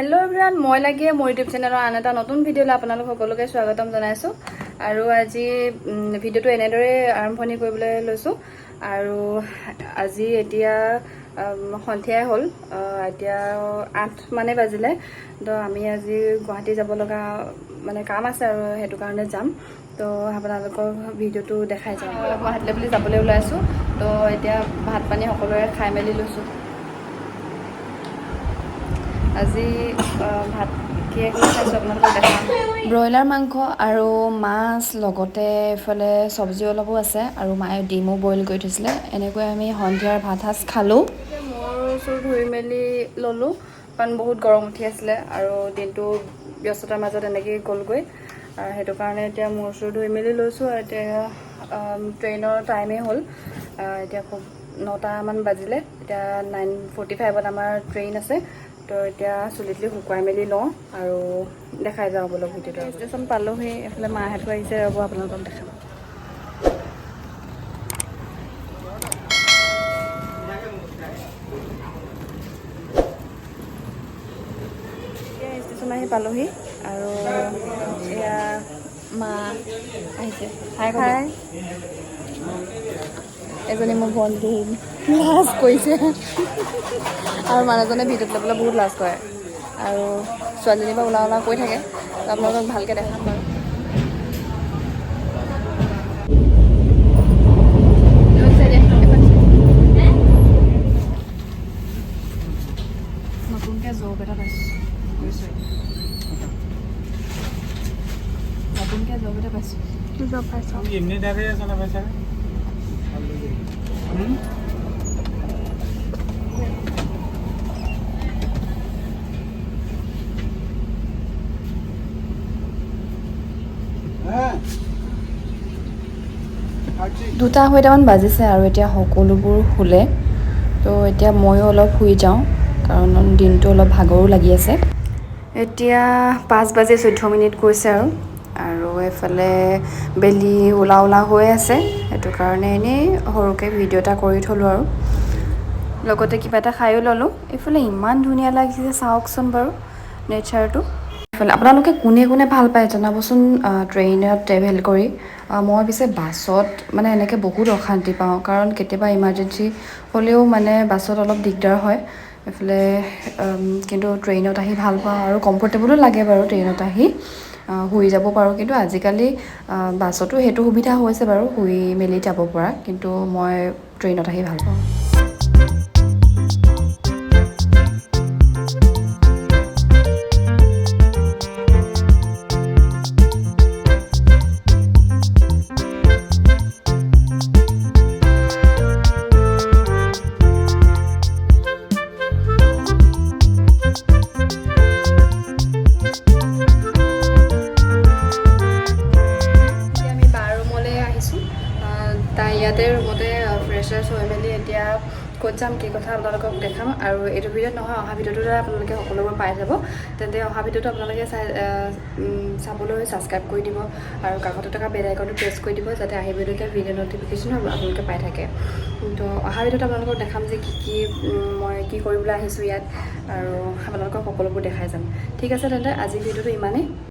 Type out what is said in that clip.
Hello' everyone, মই লাগিয়ে মোৰ ইউটিউব চেনেলৰ আন এটা নতুন ভিডিঅ'লৈ আপোনালোক সকলোকে স্বাগতম জনাইছোঁ। আৰু আজি ভিডিঅ'টো এনেদৰে আৰম্ভণি কৰিবলৈ লৈছোঁ। আৰু আজি এতিয়া সন্ধিয়াই হ'ল, এতিয়া 8 মানে বাজিলে। তো আমি আজি গুৱাহাটী যাব লগা মানে কাম আছে আৰু সেইটো কাৰণে যাম। তো আপোনালোকক ভিডিঅ'টো দেখাই যাম। গুৱাহাটীলৈ বুলি যাবলৈ ওলাইছোঁ। তো এতিয়া ভাত পানী সকলোৰে খাই মেলি লৈছোঁ। আজি ভাত কিহে খাইছোঁ আপোনালোকক দেখাম। ব্ৰইলাৰ মাংস আৰু মাছ, লগতে এইফালে চব্জি অলপো আছে আৰু মায়ে ডিমো বইল কৰি থৈছিলে। এনেকৈ আমি সন্ধিয়াৰ ভাত সাজ খালোঁ। মোৰ চোৰ ধুই মেলি ল'লোঁ, কাৰণ বহুত গৰম উঠি আছিলে আৰু দিনটো ব্যস্ততাৰ মাজত এনেকেই গ'লগৈ। সেইটো কাৰণে এতিয়া মোৰ চোৰ ধুই মেলি লৈছোঁ। আৰু এতিয়া ট্ৰেইনৰ টাইমেই হ'ল, এতিয়া খুব 9টামান বাজিলে। এতিয়া 9:45ত আমাৰ ট্ৰেইন আছে। তো এতিয়া চুলি তুলি শুকুৱাই মেলি লওঁ আৰু দেখাই যাওঁ বোলো ভিডিঅ'টো। ষ্টেচন পালোহি, এইফালে মাহঁতো আহিছে, ৰ'ব আপোনালোকক দেখাম। এতিয়া ষ্টেচন আহি পালোহি আৰু এয়া মা আহিছে। হাই। এজনী মোৰ ভণ্টি লাজ কৰিছে আৰু মানুহজনে ভিডিঅ'ত ল'বলৈ বহুত লাজ কৰে আৰু ছোৱালীজনীৰ পৰা ওলা কৈ থাকে। আপোনালোকক ভালকৈ দেখাম বাৰু। নতুনকৈ জব এটা পাইছোঁ, নতুনকৈ জব এটা পাইছোঁ। কি জব পাইছোঁ? এনে দাঁড়িয়ে আছে না পইচা। দুটা আঢ়ৈটামান বাজিছে আৰু এতিয়া সকলোবোৰ শুলে। তো এতিয়া ময়ো অলপ শুই যাওঁ, কাৰণ দিনটো অলপ ভাগৰো লাগি আছে। এতিয়া 5:14 গৈছে আৰু এইফালে বেলি ওলা হৈ আছে। সেইটো কাৰণে এনেই সৰুকৈ ভিডিঅ' এটা কৰি থ'লোঁ আৰু লগতে কিবা এটা খায়ো ল'লোঁ। এইফালে ইমান ধুনীয়া লাগিছে, চাওকচোন বাৰু নেচাৰটো। এইফালে আপোনালোকে কোনে কোনে ভাল পায় জনাবচোন ট্ৰেইনত ট্ৰেভেল কৰি। মই পিছে বাছত মানে এনেকৈ বহুত অশান্তি পাওঁ, কাৰণ কেতিয়াবা ইমাৰ্জেঞ্চি হ'লেও মানে বাছত অলপ দিগদাৰ হয়। এইফালে কিন্তু ট্ৰেইনত আহি ভাল পাওঁ আৰু কমফৰ্টেবলো লাগে বাৰু ট্ৰেইনত আহি। শুই যাব পাৰোঁ, কিন্তু আজিকালি বাছতো সেইটো সুবিধা হৈছে বাৰু, শুই মেলি যাব পৰা। কিন্তু মই ট্ৰেইনত আহি ভাল পাওঁ। তাই ইয়াতে ৰুমতে ফ্ৰেছ হৈ মেলি এতিয়া ক'ত যাম কি কথা আপোনালোকক দেখাম। আৰু এইটো ভিডিঅ'ত নহয়, অহা ভিডিঅ'টোতে আপোনালোকে সকলোবোৰ পাই যাব। তেন্তে অহা ভিডিঅ'টো আপোনালোকে চাবলৈ ছাবস্ক্ৰাইব কৰি দিব আৰু কাষতে থকা বেল আইকনটো প্ৰেছ কৰি দিব, যাতে আহিবলগীয়া ভিডিঅ' ন'টিফিকেশ্যন আপোনালোকে পাই থাকে। তো অহা ভিডিঅ'টো আপোনালোকক দেখাম যে মই কি কৰিবলৈ আহিছোঁ ইয়াত, আৰু আপোনালোকক সকলোবোৰ দেখাই যাম। ঠিক আছে তেন্তে আজিৰ ভিডিঅ'টো ইমানেই।